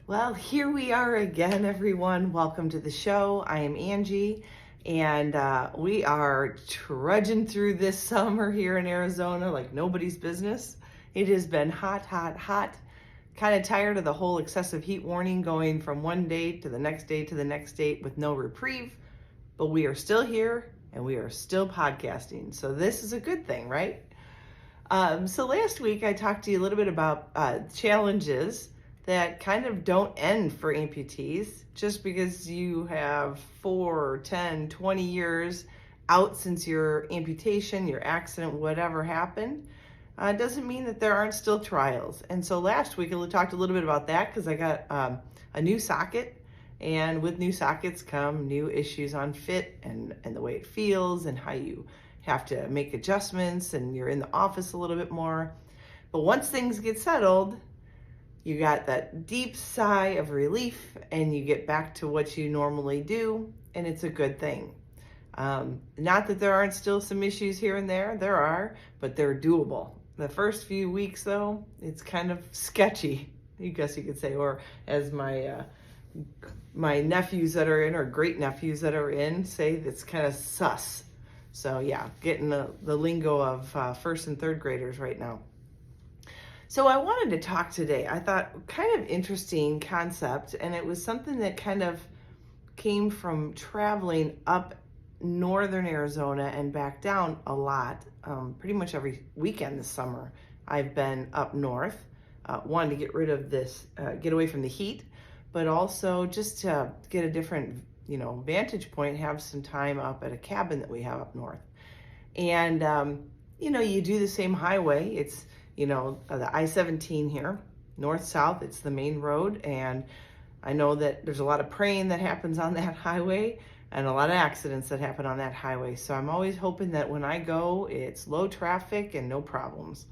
Well, here we are again, everyone. Welcome to the show. I am Angie, and we are trudging through this summer here in Arizona like nobody's business. It has been hot, hot, hot. Kind of tired of the whole excessive heat warning going from one day to the next day to the next day with no reprieve, but we are still here and we are still podcasting. So, this is a good thing, right? So last week I talked to you a little bit about challenges that kind of don't end for amputees just because you have 4, 10, 20 years out since your amputation, your accident, whatever happened. Doesn't mean that there aren't still trials. And so last week I talked a little bit about that because I got a new socket. And with new sockets come new issues on fit and the way it feels and how you have to make adjustments and you're in the office a little bit more. But once things get settled, you got that deep sigh of relief and you get back to what you normally do, and it's a good thing. Not that there aren't still some issues here and there are, but they're doable. The first few weeks though, it's kind of sketchy, I guess you could say, or as my nephews that are in, or great nephews that are in, say, that's kind of sus. So yeah, getting the lingo of first and third graders right now. So I wanted to talk today. I thought kind of interesting concept, and it was something that kind of came from traveling up northern Arizona and back down a lot. Pretty much every weekend this summer, I've been up north. One, to get rid of this, get away from the heat, but also just to get a different, vantage point, have some time up at a cabin that we have up north. And, you do the same highway. It's, the I-17 here, north-south, it's the main road. And I know that there's a lot of praying that happens on that highway and a lot of accidents that happen on that highway. So I'm always hoping that when I go, it's low traffic and no problems.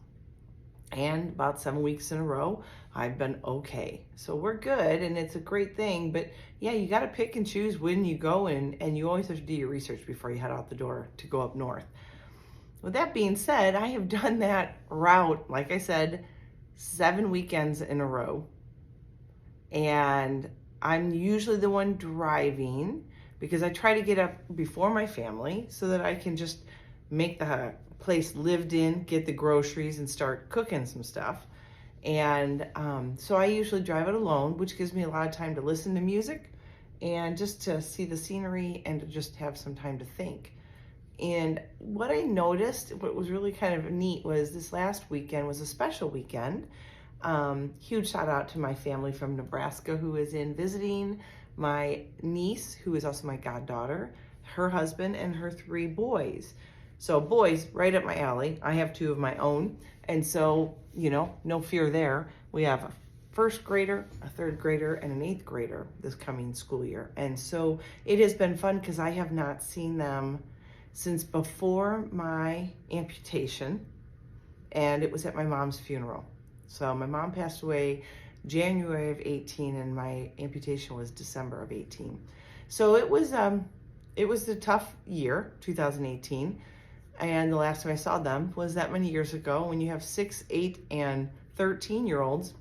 And about 7 weeks in a row, I've been okay. So we're good, and it's a great thing. But yeah, you got to pick and choose when you go, and you always have to do your research before you head out the door to go up north. With that being said, I have done that route, like I said, 7 weekends in a row. And I'm usually the one driving because I try to get up before my family so that I can just make the place lived in, get the groceries, and start cooking some stuff. And so I usually drive it alone, which gives me a lot of time to listen to music and just to see the scenery and to just have some time to think. And what I noticed, what was really kind of neat, was this last weekend was a special weekend. Huge shout out to my family from Nebraska who is in visiting, my niece, who is also my goddaughter, her husband, and her 3 boys. So boys, right up my alley. I have 2 of my own. And so, no fear there. We have a first grader, a third grader, and an 8th grader this coming school year. And so it has been fun because I have not seen them since before my amputation, and it was at my mom's funeral. So my mom passed away January of 18, and my amputation was December of 18. So it was a tough year, 2018. And the last time I saw them was that many years ago. When you have 6, 8, and 13-year-olds,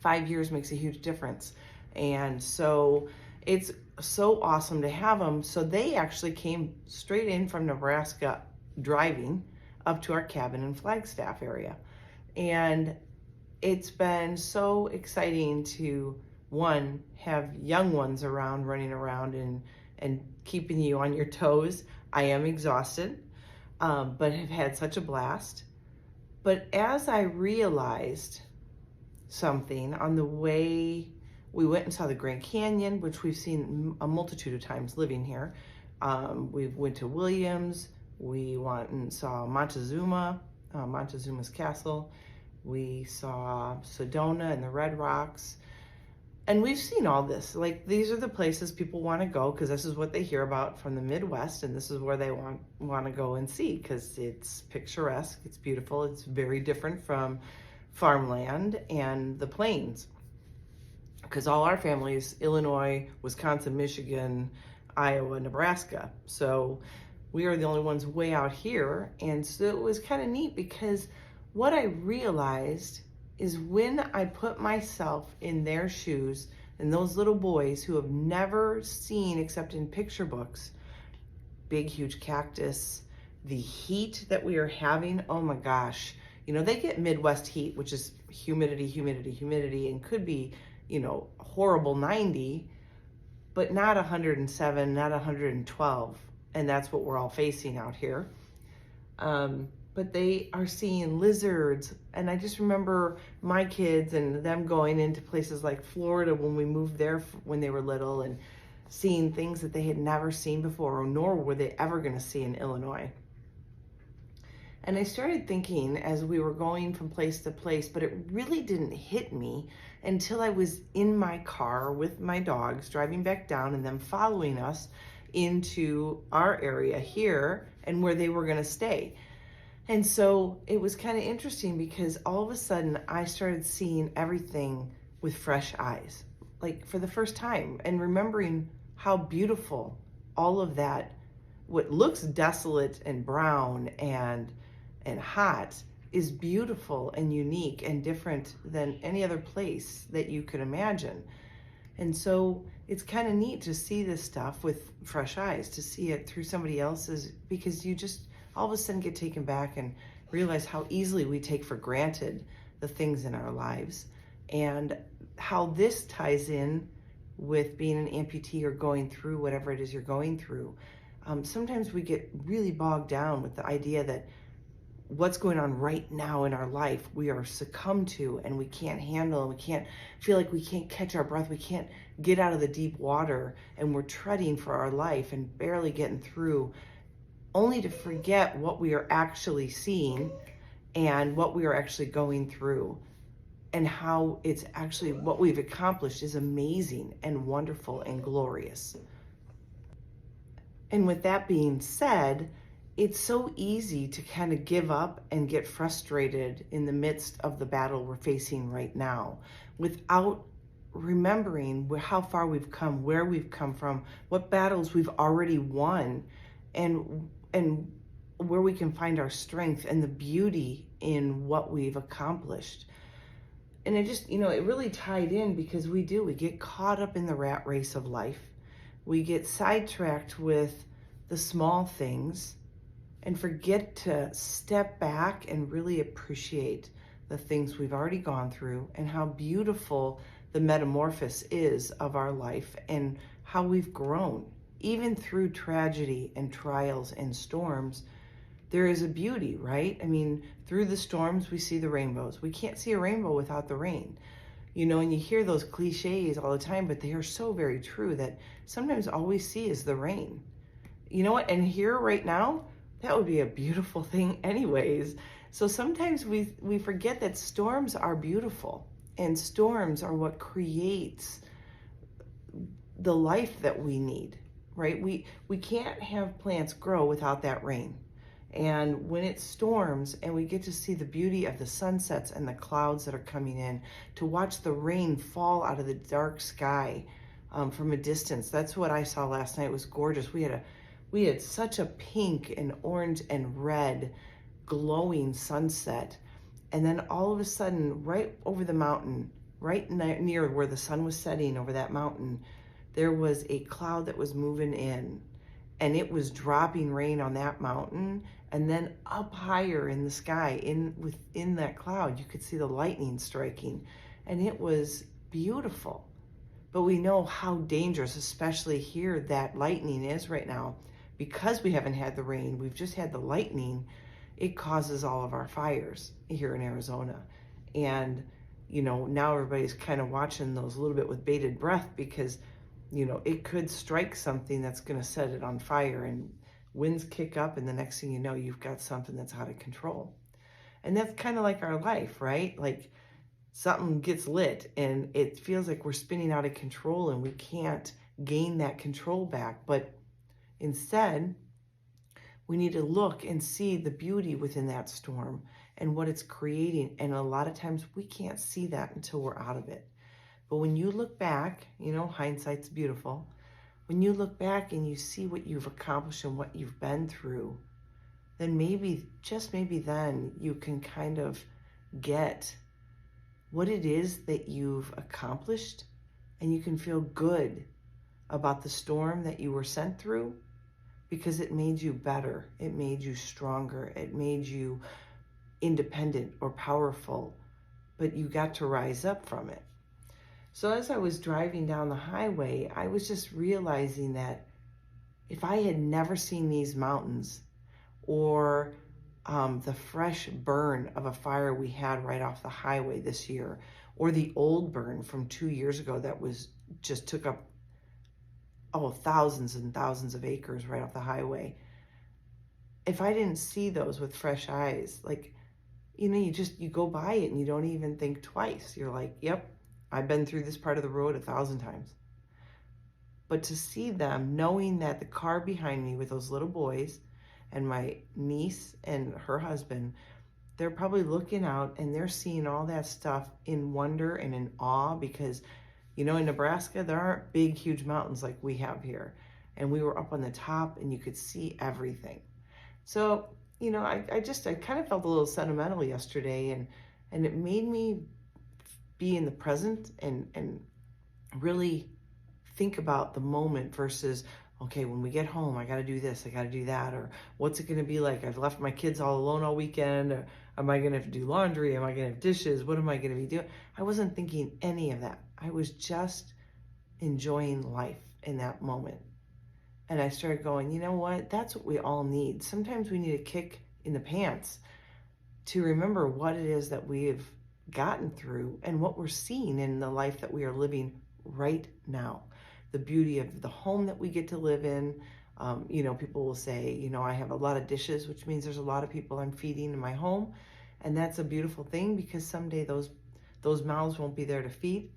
5 years makes a huge difference. And so it's so awesome to have them. So they actually came straight in from Nebraska driving up to our cabin in Flagstaff area. And it's been so exciting to, one, have young ones around, running around and keeping you on your toes. I am exhausted, but have had such a blast. But as I realized something on the way, we went and saw the Grand Canyon, which we've seen a multitude of times living here. We went to Williams. We went and saw Montezuma's castle. We saw Sedona and the Red Rocks. And we've seen all this. Like, these are the places people want to go because this is what they hear about from the Midwest, and this is where they want to go and see because it's picturesque, it's beautiful, it's very different from farmland and the plains. Because all our families, Illinois, Wisconsin, Michigan, Iowa, Nebraska. So we are the only ones way out here. And so it was kind of neat because what I realized is when I put myself in their shoes and those little boys who have never seen, except in picture books, big, huge cactus, the heat that we are having. Oh my gosh. They get Midwest heat, which is humidity, humidity, humidity, and could be, horrible 90, but not 107, not 112. And that's what we're all facing out here. But they are seeing lizards. And I just remember my kids and them going into places like Florida when we moved there when they were little, and seeing things that they had never seen before, nor were they ever going to see in Illinois. And I started thinking as we were going from place to place, but it really didn't hit me until I was in my car with my dogs driving back down and them following us into our area here and where they were going to stay. And so it was kind of interesting because all of a sudden I started seeing everything with fresh eyes, like for the first time, and remembering how beautiful all of that, what looks desolate and brown and hot, is beautiful and unique and different than any other place that you could imagine. And so it's kind of neat to see this stuff with fresh eyes, to see it through somebody else's, because you just all of a sudden get taken back and realize how easily we take for granted the things in our lives, and how this ties in with being an amputee or going through whatever it is you're going through. Sometimes we get really bogged down with the idea that what's going on right now in our life we are succumbed to, and we can't handle, and we can't feel like we can't catch our breath, we can't get out of the deep water, and we're treading for our life and barely getting through, only to forget what we are actually seeing and what we are actually going through, and how it's actually what we've accomplished is amazing and wonderful and glorious. And with that being said, it's so easy to kind of give up and get frustrated in the midst of the battle we're facing right now without remembering how far we've come, where we've come from, what battles we've already won, and where we can find our strength and the beauty in what we've accomplished. And it just, it really tied in because we get caught up in the rat race of life. We get sidetracked with the small things and forget to step back and really appreciate the things we've already gone through and how beautiful the metamorphosis is of our life and how we've grown. Even through tragedy and trials and storms, there is a beauty, right? I mean, through the storms, we see the rainbows. We can't see a rainbow without the rain. And you hear those cliches all the time, but they are so very true that sometimes all we see is the rain. You know what? And here right now, that would be a beautiful thing anyways. So sometimes we forget that storms are beautiful, and storms are what creates the life that we need, right? We can't have plants grow without that rain. And when it storms and we get to see the beauty of the sunsets and the clouds that are coming in, to watch the rain fall out of the dark sky from a distance, that's what I saw last night. It was gorgeous. We had such a pink and orange and red glowing sunset. And then all of a sudden, right over the mountain, right near where the sun was setting over that mountain, there was a cloud that was moving in, and it was dropping rain on that mountain. And then up higher in the sky, within that cloud, you could see the lightning striking, and it was beautiful. But we know how dangerous, especially here, that lightning is right now. Because we haven't had the rain, we've just had the lightning. It causes all of our fires here in Arizona. And, now everybody's kind of watching those a little bit with bated breath, because, it could strike something that's going to set it on fire, and winds kick up, and the next thing you know, you've got something that's out of control. And that's kind of like our life, right? Like something gets lit and it feels like we're spinning out of control and we can't gain that control back. But instead, we need to look and see the beauty within that storm and what it's creating. And a lot of times we can't see that until we're out of it. But when you look back, hindsight's beautiful. When you look back and you see what you've accomplished and what you've been through, then maybe, just maybe then, you can kind of get what it is that you've accomplished, and you can feel good about the storm that you were sent through because it made you better, it made you stronger, it made you independent or powerful, but you got to rise up from it. So as I was driving down the highway, I was just realizing that if I had never seen these mountains or the fresh burn of a fire we had right off the highway this year, or the old burn from 2 years ago that was just took up thousands and thousands of acres right off the highway. If I didn't see those with fresh eyes, like, you go by it and you don't even think twice. You're like, yep, I've been through this part of the road 1,000 times. But to see them, knowing that the car behind me with those little boys and my niece and her husband, they're probably looking out and they're seeing all that stuff in wonder and in awe because, in Nebraska, there aren't big, huge mountains like we have here. And we were up on the top and you could see everything. So, I kind of felt a little sentimental yesterday, and it made me be in the present and really think about the moment versus, okay, when we get home, I got to do this, I got to do that, or what's it going to be like? I've left my kids all alone all weekend, or am I going to have to do laundry? Am I going to have dishes? What am I going to be doing? I wasn't thinking any of that. I was just enjoying life in that moment. And I started going, you know what? That's what we all need. Sometimes we need a kick in the pants to remember what it is that we've gotten through and what we're seeing in the life that we are living right now. The beauty of the home that we get to live in. People will say, I have a lot of dishes, which means there's a lot of people I'm feeding in my home. And that's a beautiful thing because someday those mouths won't be there to feed.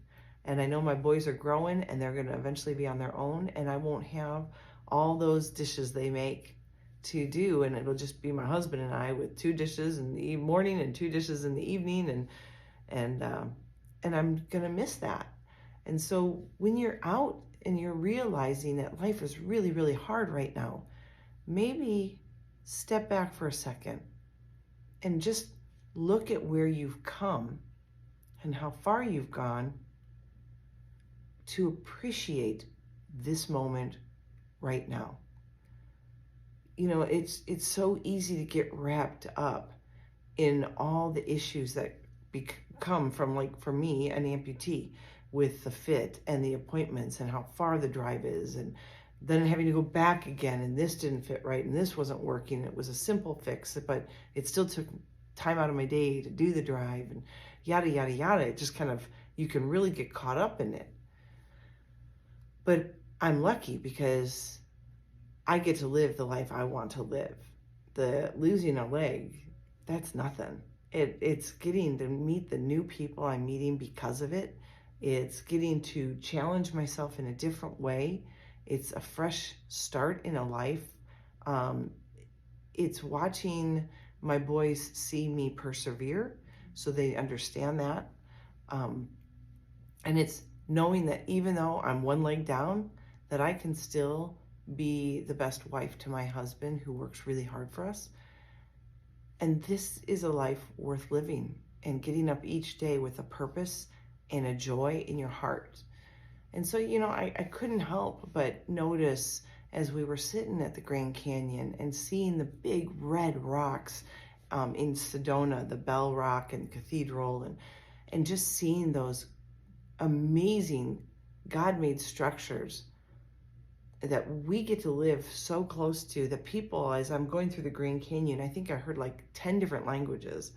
And I know my boys are growing and they're going to eventually be on their own, and I won't have all those dishes they make to do, and it'll just be my husband and I with 2 dishes in the morning and 2 dishes in the evening, and I'm gonna miss that. And so when you're out and you're realizing that life is really, really hard right now, maybe step back for a second and just look at where you've come and how far you've gone to appreciate this moment right now. It's so easy to get wrapped up in all the issues that come from, like, for me, an amputee, with the fit and the appointments and how far the drive is, and then having to go back again, and this didn't fit right, and this wasn't working. It was a simple fix, but it still took time out of my day to do the drive, and yada, yada, yada. It just kind of, you can really get caught up in it. But I'm lucky because I get to live the life I want to live. The losing a leg, that's nothing. It's getting to meet the new people I'm meeting because of it. It's getting to challenge myself in a different way. It's a fresh start in a life. It's watching my boys see me persevere so they understand that. And it's knowing that even though I'm one leg down, that I can still be the best wife to my husband who works really hard for us. And this is a life worth living and getting up each day with a purpose and a joy in your heart. And so, I couldn't help but notice as we were sitting at the Grand Canyon and seeing the big red rocks in Sedona, the Bell Rock and Cathedral, and just seeing those amazing God-made structures that we get to live so close to, that people, as I'm going through the Grand Canyon, I think I heard like 10 different languages.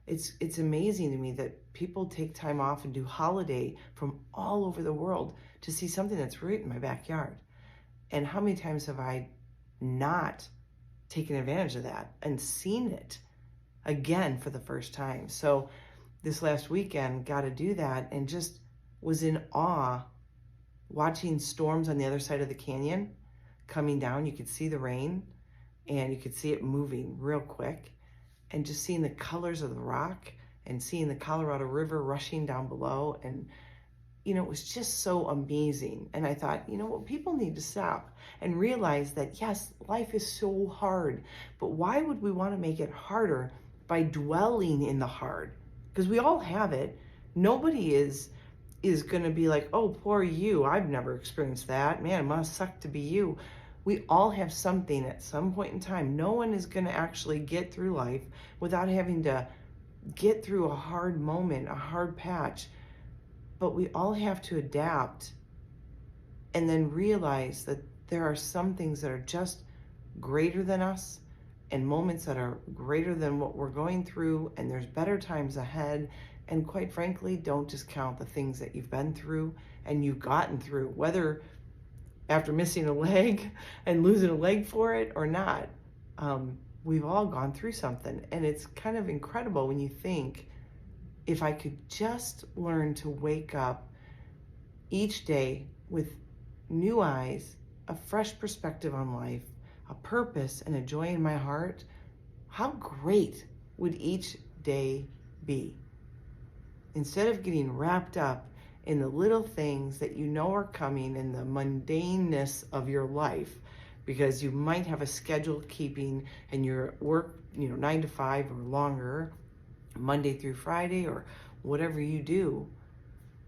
It's amazing to me that people take time off and do holiday from all over the world to see something that's right in my backyard. And how many times have I not taken advantage of that and seen it again for the first time? So this last weekend, got to do that and just was in awe watching storms on the other side of the canyon coming down. You could see the rain and you could see it moving real quick, and just seeing the colors of the rock and seeing the Colorado River rushing down below. And, it was just so amazing. And I thought, people need to stop and realize that, yes, life is so hard, but why would we want to make it harder by dwelling in the hard? Because we all have it. Nobody is going to be like, oh, poor you. I've never experienced that. Man, it must suck to be you. We all have something at some point in time. No one is going to actually get through life without having to get through a hard moment, a hard patch. But we all have to adapt and then realize that there are some things that are just greater than us and moments that are greater than what we're going through, and there's better times ahead. And quite frankly, don't discount the things that you've been through and you've gotten through, whether after missing a leg and losing a leg for it or not. We've all gone through something, and it's kind of incredible when you think, if I could just learn to wake up each day with new eyes, a fresh perspective on life, a purpose and a joy in my heart, how great would each day be? Instead of getting wrapped up in the little things that you know are coming in the mundaneness of your life, because you might have a schedule keeping and your work, 9 to 5 or longer, Monday through Friday, or whatever you do,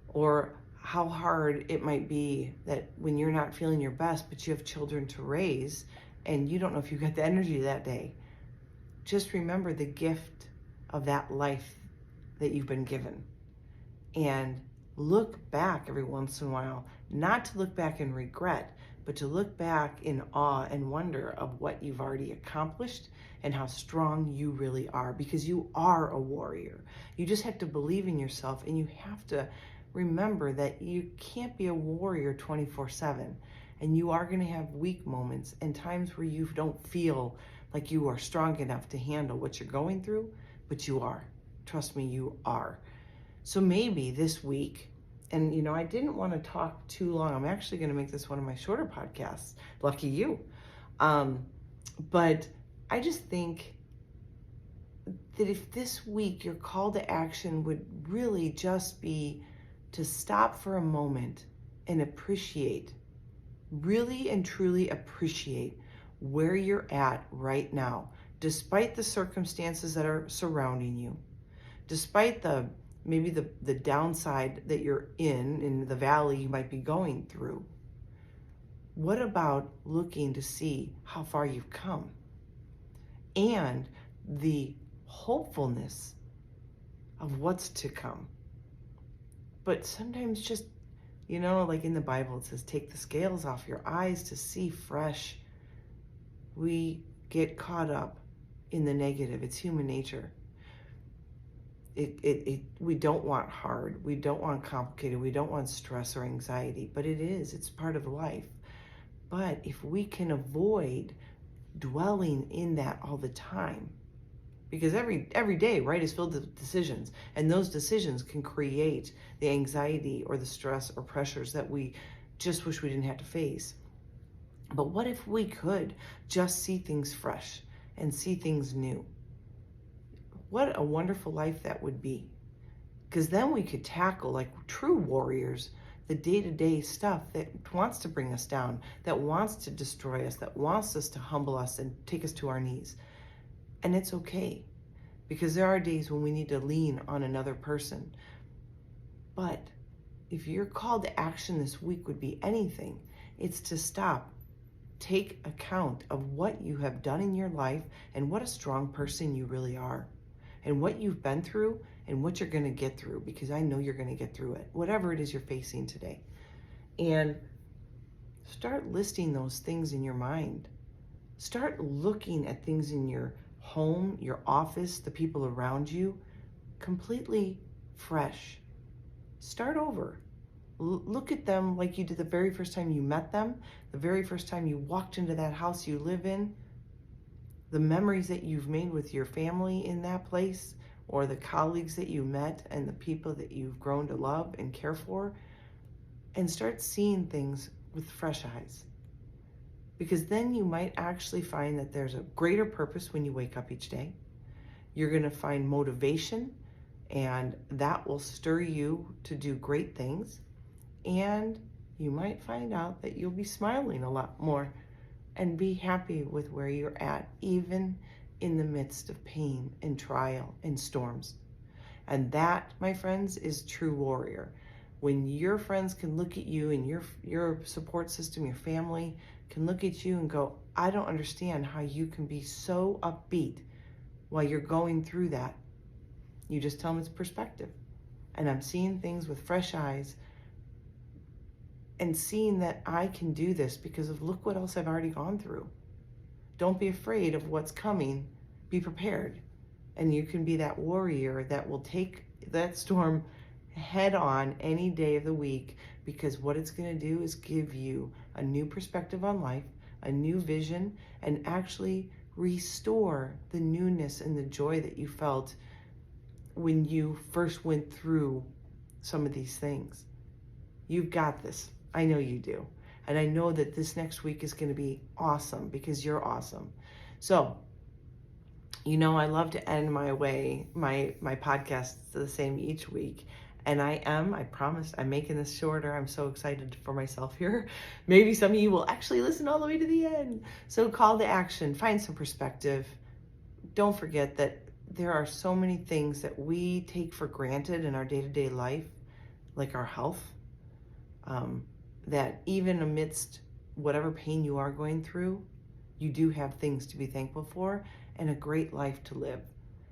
or how hard it might be that when you're not feeling your best, but you have children to raise and you don't know if you got the energy that day. Just remember the gift of that life that you've been given, and look back every once in a while, not to look back in regret, but to look back in awe and wonder of what you've already accomplished and how strong you really are, because you are a warrior. You just have to believe in yourself, and you have to remember that you can't be a warrior 24/7, and you are going to have weak moments and times where you don't feel like you are strong enough to handle what you're going through, but you are. Trust me, you are. So maybe this week, and I didn't want to talk too long. I'm actually going to make this one of my shorter podcasts. Lucky you. But I just think that if this week your call to action would really just be to stop for a moment and appreciate, really and truly appreciate where you're at right now, despite the circumstances that are surrounding you, despite maybe the downside that you're in the valley you might be going through. What about looking to see how far you've come and the hopefulness of what's to come? But sometimes just, like in the Bible, it says, take the scales off your eyes to see fresh. We get caught up in the negative. It's human nature. We don't want hard. We don't want complicated. We don't want stress or anxiety, but it's part of life. But if we can avoid dwelling in that all the time, because every day, right, is filled with decisions, and those decisions can create the anxiety or the stress or pressures that we just wish we didn't have to face. But what if we could just see things fresh and see things new? What a wonderful life that would be. Because then we could tackle, like true warriors, the day-to-day stuff that wants to bring us down, that wants to destroy us, that wants us to humble us and take us to our knees. And it's okay, because there are days when we need to lean on another person. But if your call to action this week would be anything, it's to stop, take account of what you have done in your life and what a strong person you really are, and what you've been through and what you're going to get through, because I know you're going to get through it, whatever it is you're facing today. And start listing those things in your mind. Start looking at things in your home, your office, the people around you, completely fresh. Start over. Look at them like you did the very first time you met them, the very first time you walked into that house you live in, the memories that you've made with your family in that place, or the colleagues that you met and the people that you've grown to love and care for, and start seeing things with fresh eyes. Because then you might actually find that there's a greater purpose when you wake up each day. You're going to find motivation, and that will stir you to do great things. And you might find out that you'll be smiling a lot more and be happy with where you're at, even in the midst of pain and trial and storms. And that, my friends, is true warrior. When your friends can look at you and your support system, your family can look at you and go, I don't understand how you can be so upbeat while you're going through that. You just tell them it's perspective. And I'm seeing things with fresh eyes and seeing that I can do this because of look what else I've already gone through. Don't be afraid of what's coming. Be prepared. And you can be that warrior that will take that storm head on any day of the week, because what it's going to do is give you a new perspective on life, a new vision, and actually restore the newness and the joy that you felt when you first went through some of these things. You've got this. I know you do. And I know that this next week is going to be awesome because you're awesome. So, I love to end my podcasts the same each week. And I promise, I'm making this shorter. I'm so excited for myself here. Maybe some of you will actually listen all the way to the end. So call to action, find some perspective. Don't forget that there are so many things that we take for granted in our day-to-day life, like our health, that even amidst whatever pain you are going through, you do have things to be thankful for and a great life to live.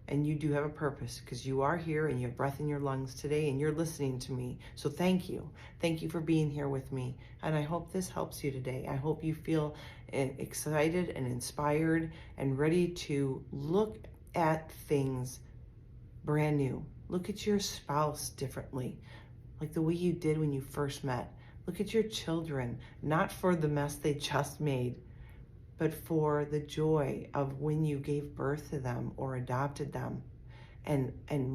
And you do have a purpose because you are here and you have breath in your lungs today and you're listening to me. So thank you. Thank you for being here with me. And I hope this helps you today. I hope you feel excited and inspired and ready to look at things brand new. Look at your spouse differently, like the way you did when you first met. Look at your children, not for the mess they just made, but for the joy of when you gave birth to them or adopted them, and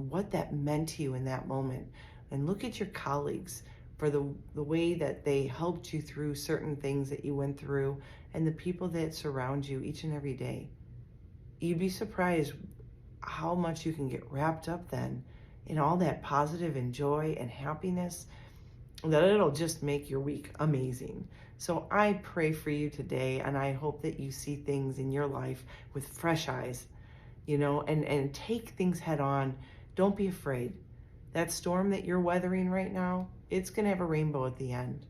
what that meant to you in that moment. And look at your colleagues for the way that they helped you through certain things that you went through, and the people that surround you each and every day. You'd be surprised how much you can get wrapped up then in all that positive and joy and happiness, that it'll just make your week amazing. So I pray for you today, and I hope that you see things in your life with fresh eyes, and take things head on. Don't be afraid. That storm that you're weathering right now, it's going to have a rainbow at the end,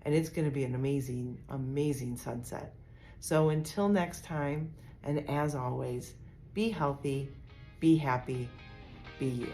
and it's going to be an amazing, amazing sunset. So until next time, and as always, be healthy, be happy, be you.